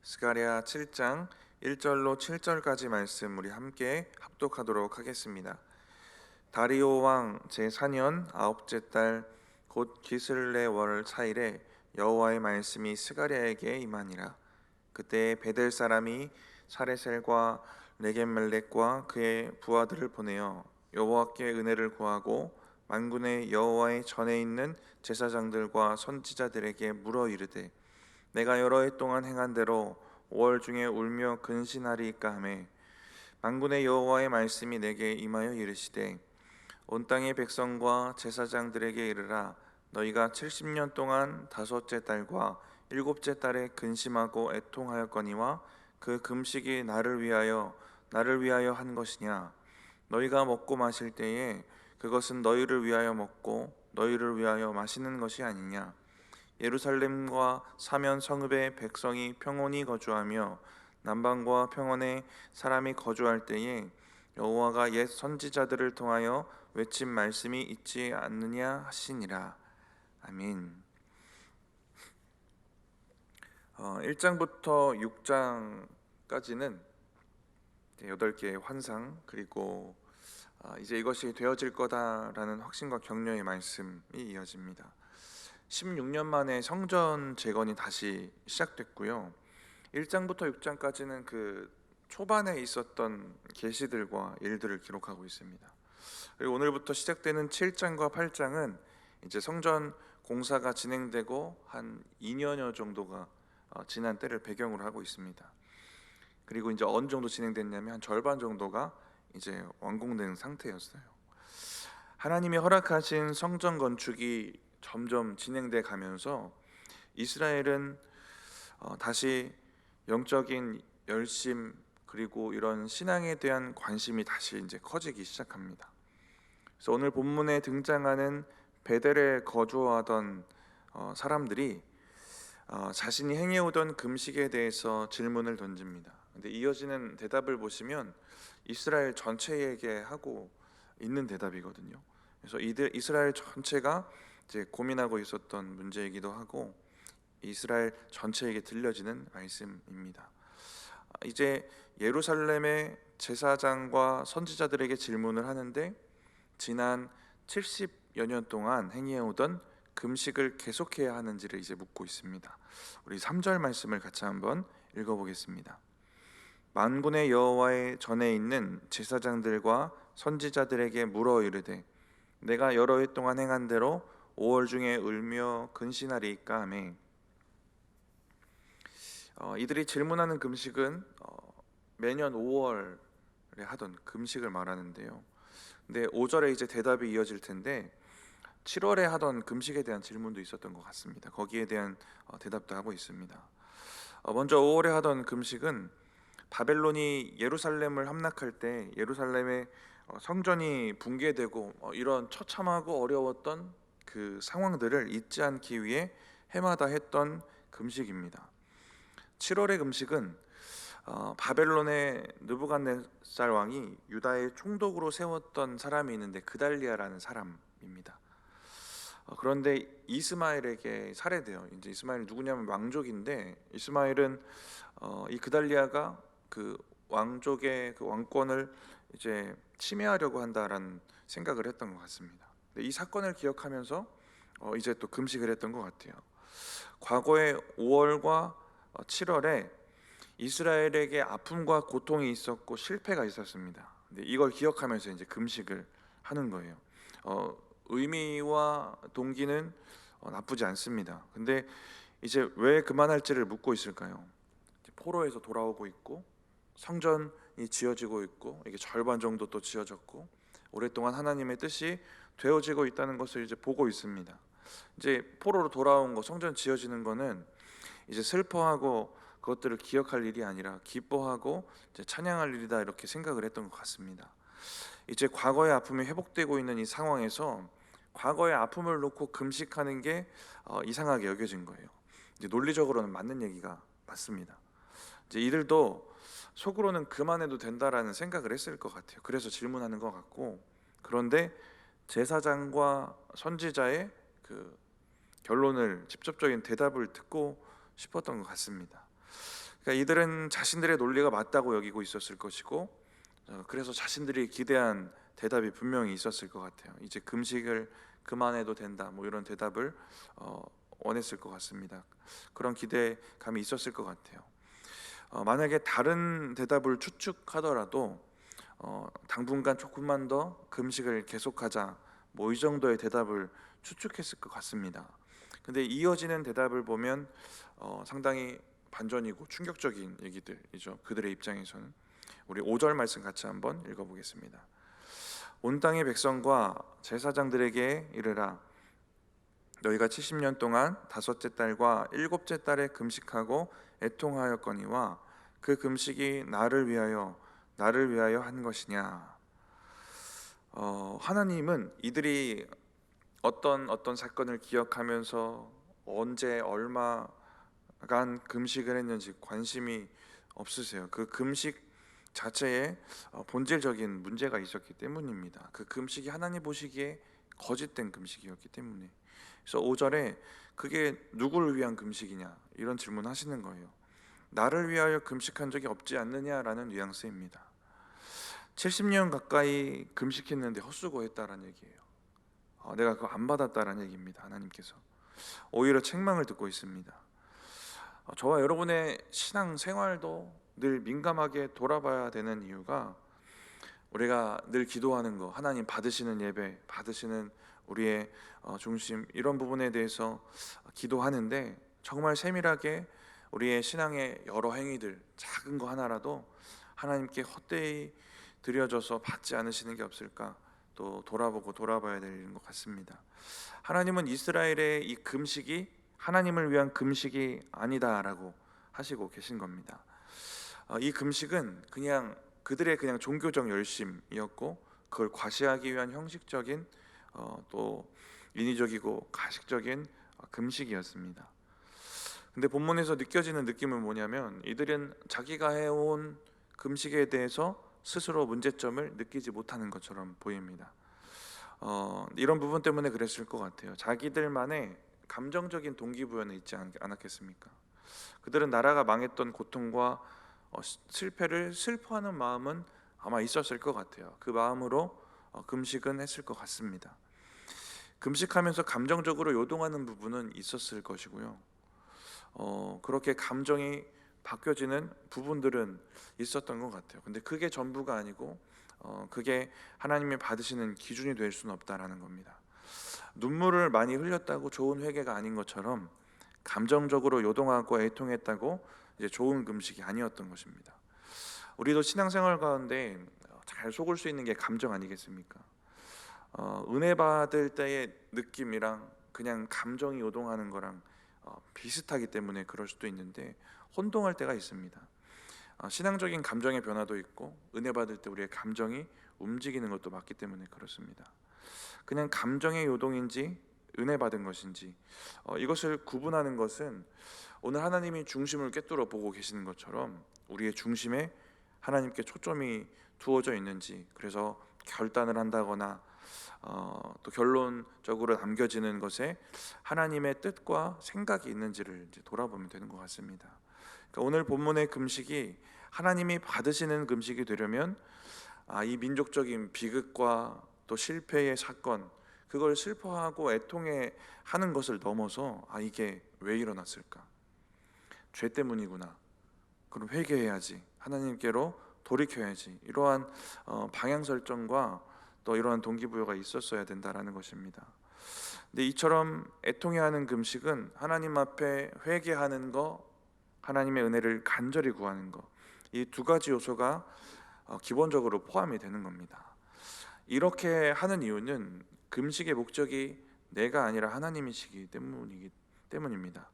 스가랴 7장 1절로 7절까지 말씀 우리 함께 합독하도록 하겠습니다. 다리오 왕 제4년 아홉째 달 곧 기슬레 월 차일에 여호와의 말씀이 스가랴에게 임하니라. 그때 베델 사람이 사레셀과 레겜멜렉과 그의 부하들을 보내어 여호와께 은혜를 구하고 만군의 여호와의 전에 있는 제사장들과 선지자들에게 물어 이르되 내가 여러 해 동안 행한 대로 5월 중에 울며 근신하리이까 하매 만군의 여호와의 말씀이 내게 임하여 이르시되 온 땅의 백성과 제사장들에게 이르라. 너희가 70년 동안 다섯째 달과 일곱째 달에 근심하고 애통하였거니와 그 금식이 나를 위하여 한 것이냐. 너희가 먹고 마실 때에 그것은 너희를 위하여 먹고 너희를 위하여 마시는 것이 아니냐. 예루살렘과 사면 성읍의 백성이 평온히 거주하며 남방과 평원에 사람이 거주할 때에 여호와가 옛 선지자들을 통하여 외친 말씀이 있지 않느냐 하시니라. 아멘. 1장부터 6장까지는 8개의 환상, 그리고 이제 이것이 되어질 거다라는 확신과 격려의 말씀이 이어집니다. 16년 만에 성전 재건이 다시 시작됐고요. 1장부터 6장까지는 그 초반에 있었던 계시들과 일들을 기록하고 있습니다. 그리고 오늘부터 시작되는 7장과 8장은 이제 성전 공사가 진행되고 한 2년여 정도가 지난 때를 배경으로 하고 있습니다. 그리고 이제 어느 정도 진행됐냐면 한 절반 정도가 이제 완공된 상태였어요. 하나님이 허락하신 성전 건축이 점점 진행돼 가면서 이스라엘은 다시 영적인 열심, 그리고 이런 신앙에 대한 관심이 다시 이제 커지기 시작합니다. 그래서 오늘 본문에 등장하는 베델에 거주하던 사람들이 자신이 행해오던 금식에 대해서 질문을 던집니다. 근데 이어지는 대답을 보시면 이스라엘 전체에게 하고 있는 대답이거든요. 그래서 이스라엘 전체가 이제 고민하고 있었던 문제이기도 하고 이스라엘 전체에게 들려지는 말씀입니다. 이제 예루살렘의 제사장과 선지자들에게 질문을 하는데 지난 70여 년 동안 행해오던 금식을 계속해야 하는지를 이제 묻고 있습니다. 우리 3절 말씀을 같이 한번 읽어보겠습니다. 만군의 여호와의 전에 있는 제사장들과 선지자들에게 물어 이르되 내가 여러 해 동안 행한 대로 5월 중에 울며 근신하리이까 하매 이들이 질문하는 금식은 매년 5월에 하던 금식을 말하는데요. 근데 5절에 이제 대답이 이어질 텐데 7월에 하던 금식에 대한 질문도 있었던 것 같습니다. 거기에 대한 대답도 하고 있습니다. 먼저 5월에 하던 금식은 바벨론이 예루살렘을 함락할 때 예루살렘의 성전이 붕괴되고 이런 처참하고 어려웠던 그 상황들을 잊지 않기 위해 해마다 했던 금식입니다. 7월의 금식은 바벨론의 느부갓네살 왕이 유다의 총독으로 세웠던 사람이 있는데 그달리아라는 사람입니다. 그런데 이스마엘에게 살해돼요. 이제 이스마엘 누구냐면 왕족인데 이스마엘은 이 그달리아가 그 왕족의 그 왕권을 이제 침해하려고 한다라는 생각을 했던 것 같습니다. 이 사건을 기억하면서 이제 또 금식을 했던 것 같아요. 과거에 5월과 7월에 이스라엘에게 아픔과 고통이 있었고 실패가 있었습니다. 근데 이걸 기억하면서 이제 금식을 하는 거예요. 의미와 동기는 나쁘지 않습니다. 근데 이제 왜 그만할지를 묻고 있을까요? 포로에서 돌아오고 있고 성전이 지어지고 있고 이게 절반 정도 또 지어졌고 오랫동안 하나님의 뜻이 되어지고 있다는 것을 이제 보고 있습니다. 이제 포로로 돌아온 거, 성전 지어지는 거는 이제 슬퍼하고 그것들을 기억할 일이 아니라 기뻐하고 이제 찬양할 일이다, 이렇게 생각을 했던 것 같습니다. 이제 과거의 아픔이 회복되고 있는 이 상황에서 과거의 아픔을 놓고 금식하는 게 이상하게 여겨진 거예요. 이제 논리적으로는 맞는 얘기가 맞습니다. 이제 이들도 속으로는 그만해도 된다라는 생각을 했을 것 같아요. 그래서 질문하는 것 같고, 그런데 제사장과 선지자의 그 결론을, 직접적인 대답을 듣고 싶었던 것 같습니다. 그러니까 이들은 자신들의 논리가 맞다고 여기고 있었을 것이고, 그래서 자신들이 기대한 대답이 분명히 있었을 것 같아요. 이제 금식을 그만해도 된다, 뭐 이런 대답을 원했을 것 같습니다. 그런 기대감이 있었을 것 같아요. 만약에 다른 대답을 추측하더라도 당분간 조금만 더 금식을 계속하자, 뭐 이 정도의 대답을 추측했을 것 같습니다. 근데 이어지는 대답을 보면 상당히 반전이고 충격적인 얘기들이죠. 그들의 입장에서는. 우리 5절 말씀 같이 한번 읽어보겠습니다. 온 땅의 백성과 제사장들에게 이르라. 너희가 70년 동안 다섯째 달과 일곱째 달에 금식하고 애통하였거니와 그 금식이 나를 위하여 한 것이냐. 하나님은 이들이 어떤 사건을 기억하면서 언제 얼마간 금식을 했는지 관심이 없으세요. 그 금식 자체에 본질적인 문제가 있었기 때문입니다. 그 금식이 하나님 보시기에 거짓된 금식이었기 때문에. 그래서 5절에 그게 누구를 위한 금식이냐 이런 질문하시는 거예요. 나를 위하여 금식한 적이 없지 않느냐라는 뉘앙스입니다. 70년 가까이 금식했는데 헛수고했다라는 얘기예요. 내가 그거 안 받았다라는 얘기입니다. 하나님께서 오히려 책망을 듣고 있습니다. 저와 여러분의 신앙 생활도 늘 민감하게 돌아봐야 되는 이유가, 우리가 늘 기도하는 거, 하나님 받으시는 예배, 받으시는 우리의 중심, 이런 부분에 대해서 기도하는데 정말 세밀하게 우리의 신앙의 여러 행위들, 작은 거 하나라도 하나님께 헛되이 드려져서 받지 않으시는 게 없을까 또 돌아보고 돌아봐야 되는 것 같습니다. 하나님은 이스라엘의 이 금식이 하나님을 위한 금식이 아니다라고 하시고 계신 겁니다. 이 금식은 그냥 그들의 그냥 종교적 열심이었고, 그걸 과시하기 위한 형식적인 또 인위적이고 가식적인 금식이었습니다. 근데 본문에서 느껴지는 느낌은 뭐냐면, 이들은 자기가 해온 금식에 대해서 스스로 문제점을 느끼지 못하는 것처럼 보입니다. 이런 부분 때문에 그랬을 것 같아요. 자기들만의 감정적인 동기부여는 있지 않았겠습니까? 그들은 나라가 망했던 고통과 실패를 슬퍼하는 마음은 아마 있었을 것 같아요. 그 마음으로 금식은 했을 것 같습니다. 금식하면서 감정적으로 요동하는 부분은 있었을 것이고요. 그렇게 감정이 바뀌어지는 부분들은 있었던 것 같아요. 근데 그게 전부가 아니고 그게 하나님이 받으시는 기준이 될 수는 없다라는 겁니다. 눈물을 많이 흘렸다고 좋은 회개가 아닌 것처럼, 감정적으로 요동하고 애통했다고 이제 좋은 금식이 아니었던 것입니다. 우리도 신앙생활 가운데 잘 속을 수 있는 게 감정 아니겠습니까? 은혜 받을 때의 느낌이랑 그냥 감정이 요동하는 거랑 비슷하기 때문에 그럴 수도 있는데, 혼동할 때가 있습니다. 신앙적인 감정의 변화도 있고, 은혜 받을 때 우리의 감정이 움직이는 것도 맞기 때문에 그렇습니다. 그냥 감정의 요동인지 은혜 받은 것인지 이것을 구분하는 것은, 오늘 하나님이 중심을 꿰뚫어 보고 계시는 것처럼 우리의 중심에 하나님께 초점이 두어져 있는지, 그래서 결단을 한다거나 또 결론적으로 남겨지는 것에 하나님의 뜻과 생각이 있는지를 이제 돌아보면 되는 것 같습니다. 그러니까 오늘 본문의 금식이 하나님이 받으시는 금식이 되려면 이 민족적인 비극과 또 실패의 사건, 그걸 슬퍼하고 애통해 하는 것을 넘어서 이게 왜 일어났을까? 죄 때문이구나. 그럼 회개해야지. 하나님께로 돌이켜야지. 이러한 방향 설정과 또 이러한 동기부여가 있었어야 된다라는 것입니다. 근데 이처럼 애통해하는 금식은 하나님 앞에 회개하는 거, 하나님의 은혜를 간절히 구하는 거, 이 두 가지 요소가 기본적으로 포함이 되는 겁니다. 이렇게 하는 이유는 금식의 목적이 내가 아니라 하나님이시기 때문입니다.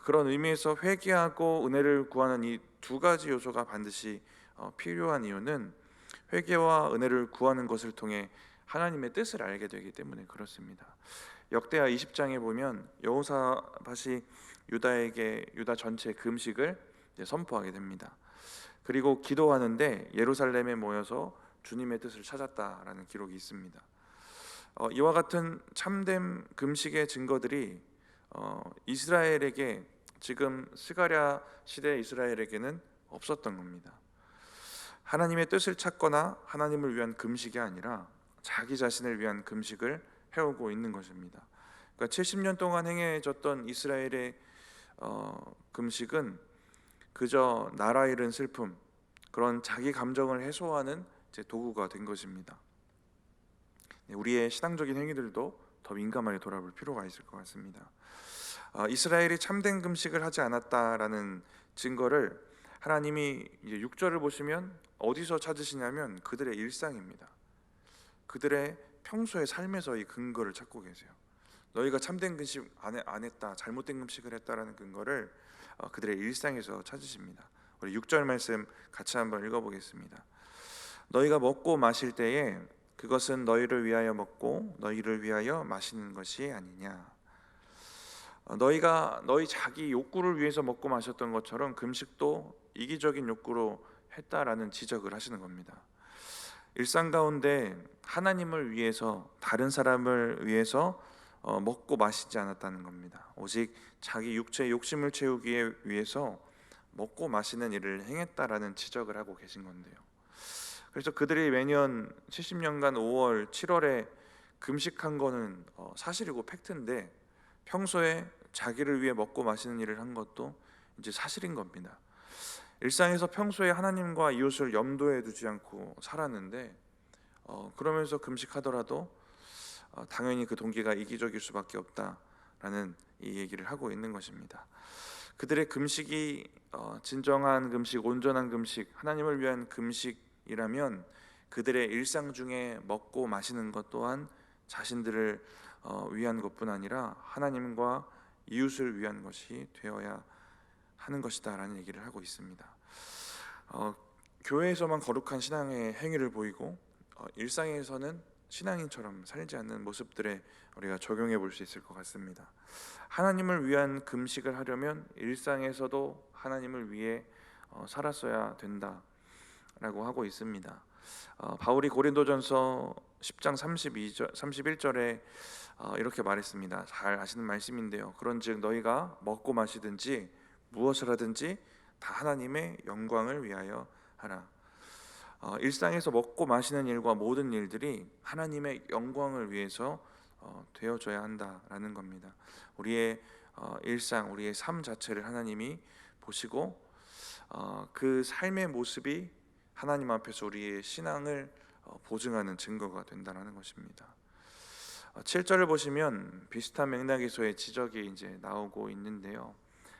그런 의미에서 회개하고 은혜를 구하는 이 두 가지 요소가 반드시 필요한 이유는, 회개와 은혜를 구하는 것을 통해 하나님의 뜻을 알게 되기 때문에 그렇습니다. 역대하 20장에 보면 여호사밧이 유다 전체 금식을 선포하게 됩니다. 그리고 기도하는데 예루살렘에 모여서 주님의 뜻을 찾았다라는 기록이 있습니다. 이와 같은 참된 금식의 증거들이 이스라엘에게 지금 스가랴 시대 이스라엘에게는 없었던 겁니다. 하나님의 뜻을 찾거나 하나님을 위한 금식이 아니라 자기 자신을 위한 금식을 해오고 있는 것입니다. 그러니까 70년 동안 행해졌던 이스라엘의 금식은 그저 나라 잃은 슬픔, 그런 자기 감정을 해소하는 도구가 된 것입니다. 우리의 신앙적인 행위들도 더 민감하게 돌아볼 필요가 있을 것 같습니다. 이스라엘이 참된 금식을 하지 않았다라는 증거를 하나님이 이제 6절을 보시면 어디서 찾으시냐면 그들의 일상입니다. 그들의 평소의 삶에서 이 근거를 찾고 계세요. 너희가 참된 금식 안 했다, 잘못된 금식을 했다라는 근거를 그들의 일상에서 찾으십니다. 우리 6절 말씀 같이 한번 읽어보겠습니다. 너희가 먹고 마실 때에 그것은 너희를 위하여 먹고 너희를 위하여 마시는 것이 아니냐. 너희가 너희 자기 욕구를 위해서 먹고 마셨던 것처럼 금식도 이기적인 욕구로 했다라는 지적을 하시는 겁니다. 일상 가운데 하나님을 위해서, 다른 사람을 위해서 먹고 마시지 않았다는 겁니다. 오직 자기 육체의 욕심을 채우기 위해서 먹고 마시는 일을 행했다라는 지적을 하고 계신 건데요. 그래서 그들이 매년 70년간 5월, 7월에 금식한 거는 사실이고 팩트인데 평소에 자기를 위해 먹고 마시는 일을 한 것도 이제 사실인 겁니다. 일상에서 평소에 하나님과 이웃을 염두에 두지 않고 살았는데 그러면서 금식하더라도 당연히 그 동기가 이기적일 수밖에 없다라는 이 얘기를 하고 있는 것입니다. 그들의 금식이 진정한 금식, 온전한 금식, 하나님을 위한 금식이라면 그들의 일상 중에 먹고 마시는 것 또한 자신들을 위한 것뿐 아니라 하나님과 이웃을 위한 것이 되어야 하는 것이다라는 얘기를 하고 있습니다. 교회에서만 거룩한 신앙의 행위를 보이고 일상에서는 신앙인처럼 살지 않는 모습들에 우리가 적용해 볼 수 있을 것 같습니다. 하나님을 위한 금식을 하려면 일상에서도 하나님을 위해 살았어야 된다라고 하고 있습니다. 바울이 고린도전서 10장 31절에 이렇게 말했습니다. 잘 아시는 말씀인데요. 그런즉 너희가 먹고 마시든지 무엇을 하든지 다 하나님의 영광을 위하여 하라. 일상에서 먹고 마시는 일과 모든 일들이 하나님의 영광을 위해서 되어져야 한다라는 겁니다. 우리의 일상, 우리의 삶 자체를 하나님이 보시고 그 삶의 모습이 하나님 앞에서 우리의 신앙을 보증하는 증거가 된다는 것입니다. 7절을 보시면 비슷한 맥락에서의 지적이 이제 나오고 있는데요.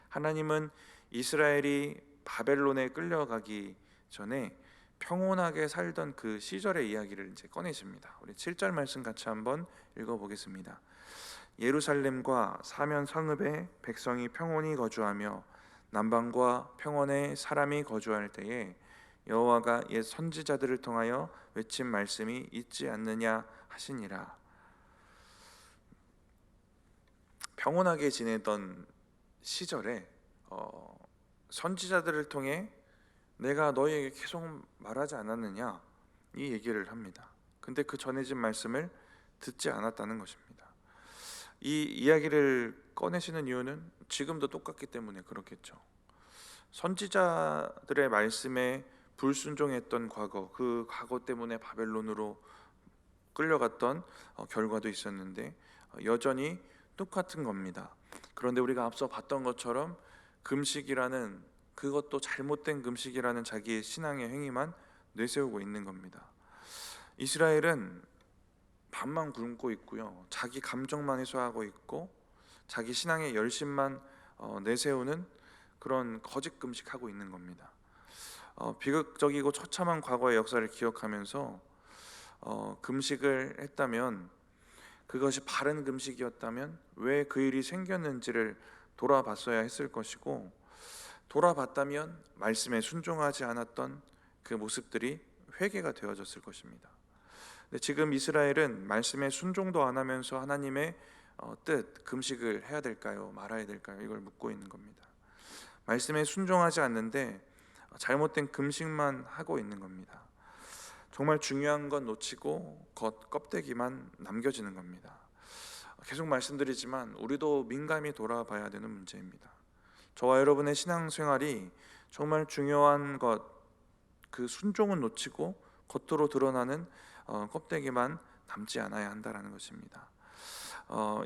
하나님은 이스라엘이 바벨론에 끌려가기 전에 평온하게 살던 그 시절의 이야기를 이제 꺼내십니다. 우리 7절 말씀 같이 한번 읽어보겠습니다. 예루살렘과 사면 성읍에 백성이 평온히 거주하며 남방과 평원에 사람이 거주할 때에 여호와가 옛 선지자들을 통하여 외친 말씀이 있지 않느냐 하시니라. 평온하게 지내던 시절에 선지자들을 통해 내가 너희에게 계속 말하지 않았느냐 이 얘기를 합니다. 근데 그 전해진 말씀을 듣지 않았다는 것입니다. 이 이야기를 꺼내시는 이유는 지금도 똑같기 때문에 그렇겠죠. 선지자들의 말씀에 불순종했던 과거, 그 과거 때문에 바벨론으로 끌려갔던 결과도 있었는데 여전히 똑같은 겁니다. 그런데 우리가 앞서 봤던 것처럼 금식이라는, 그것도 잘못된 금식이라는 자기의 신앙의 행위만 내세우고 있는 겁니다. 이스라엘은 밥만 굶고 있고요, 자기 감정만 해소하고 있고 자기 신앙의 열심만 내세우는 그런 거짓 금식하고 있는 겁니다. 비극적이고 처참한 과거의 역사를 기억하면서 금식을 했다면, 그것이 바른 금식이었다면 왜 그 일이 생겼는지를 돌아봤어야 했을 것이고, 돌아봤다면 말씀에 순종하지 않았던 그 모습들이 회개가 되어졌을 것입니다. 근데 지금 이스라엘은 말씀에 순종도 안 하면서 하나님의 뜻, 금식을 해야 될까요? 말아야 될까요? 이걸 묻고 있는 겁니다. 말씀에 순종하지 않는데 잘못된 금식만 하고 있는 겁니다. 정말 중요한 건 놓치고 껍데기만 남겨지는 겁니다. 계속 말씀드리지만 우리도 민감히 돌아봐야 되는 문제입니다. 저와 여러분의 신앙생활이 정말 중요한 것, 그 순종은 놓치고 겉으로 드러나는 껍데기만 남지 않아야 한다라는 것입니다.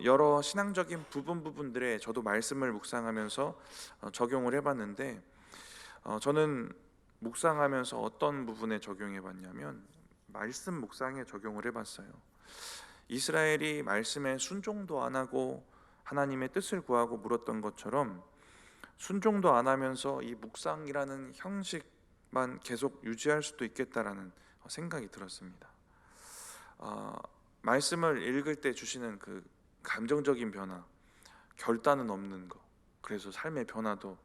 여러 신앙적인 부분들에 저도 말씀을 묵상하면서 적용을 해봤는데, 저는 묵상하면서 어떤 부분에 적용해봤냐면 말씀 묵상에 적용을 해봤어요. 이스라엘이 말씀에 순종도 안 하고 하나님의 뜻을 구하고 물었던 것처럼 순종도 안 하면서 이 묵상이라는 형식만 계속 유지할 수도 있겠다라는 생각이 들었습니다. 말씀을 읽을 때 주시는 그 감정적인 변화, 결단은 없는 거, 그래서 삶의 변화도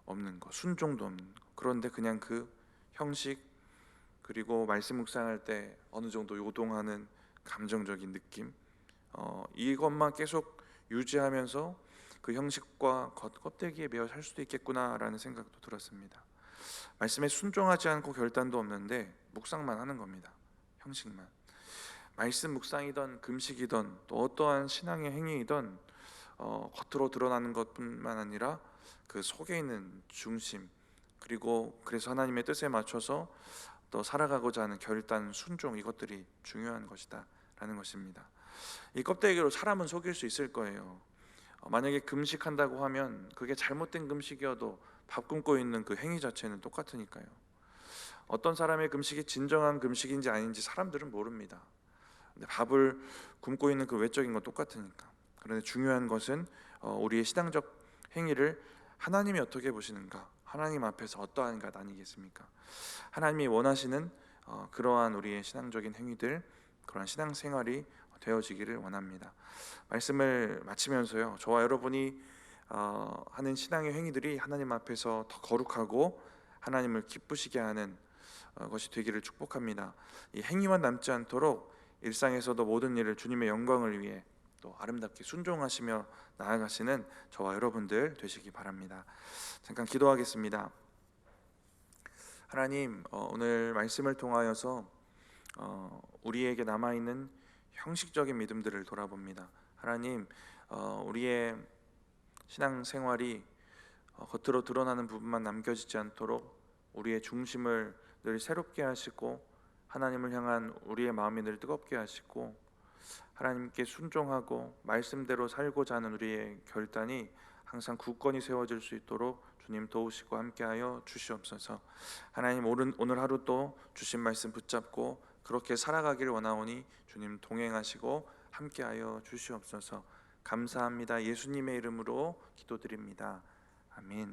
없는 거, 순종도 없는 거. 그런데 그냥 그 형식, 그리고 말씀 묵상할 때 어느 정도 요동하는 감정적인 느낌, 이것만 계속 유지하면서 그 형식과 껍데기에 매여 살 수도 있겠구나라는 생각도 들었습니다. 말씀에 순종하지 않고 결단도 없는데 묵상만 하는 겁니다. 형식만. 말씀 묵상이든 금식이든 또 어떠한 신앙의 행위이든 겉으로 드러나는 것뿐만 아니라 그 속에 있는 중심, 그리고 그래서 하나님의 뜻에 맞춰서 또 살아가고자 하는 결단, 순종, 이것들이 중요한 것이다 라는 것입니다. 이 껍데기로 사람은 속일 수 있을 거예요. 만약에 금식한다고 하면 그게 잘못된 금식이어도 밥 굶고 있는 그 행위 자체는 똑같으니까요. 어떤 사람의 금식이 진정한 금식인지 아닌지 사람들은 모릅니다. 근데 밥을 굶고 있는 그 외적인 건 똑같으니까. 그런데 중요한 것은 우리의 신앙적 행위를 하나님이 어떻게 보시는가, 하나님 앞에서 어떠한 것 아니겠습니까? 하나님이 원하시는 그러한 우리의 신앙적인 행위들, 그러한 신앙생활이 되어지기를 원합니다. 말씀을 마치면서요, 저와 여러분이 하는 신앙의 행위들이 하나님 앞에서 더 거룩하고 하나님을 기쁘시게 하는 것이 되기를 축복합니다. 이 행위만 남지 않도록 일상에서도 모든 일을 주님의 영광을 위해 또 아름답게 순종하시며 나아가시는 저와 여러분들 되시기 바랍니다. 잠깐 기도하겠습니다. 하나님, 오늘 말씀을 통하여서 우리에게 남아있는 형식적인 믿음들을 돌아봅니다. 하나님, 우리의 신앙생활이 겉으로 드러나는 부분만 남겨지지 않도록 우리의 중심을 늘 새롭게 하시고 하나님을 향한 우리의 마음이 늘 뜨겁게 하시고 하나님께 순종하고 말씀대로 살고자 하는 우리의 결단이 항상 굳건히 세워질 수 있도록 주님 도우시고 함께하여 주시옵소서. 하나님, 오늘 하루 또 주신 말씀 붙잡고 그렇게 살아가기를 원하오니 주님 동행하시고 함께하여 주시옵소서. 감사합니다. 예수님의 이름으로 기도드립니다. 아멘.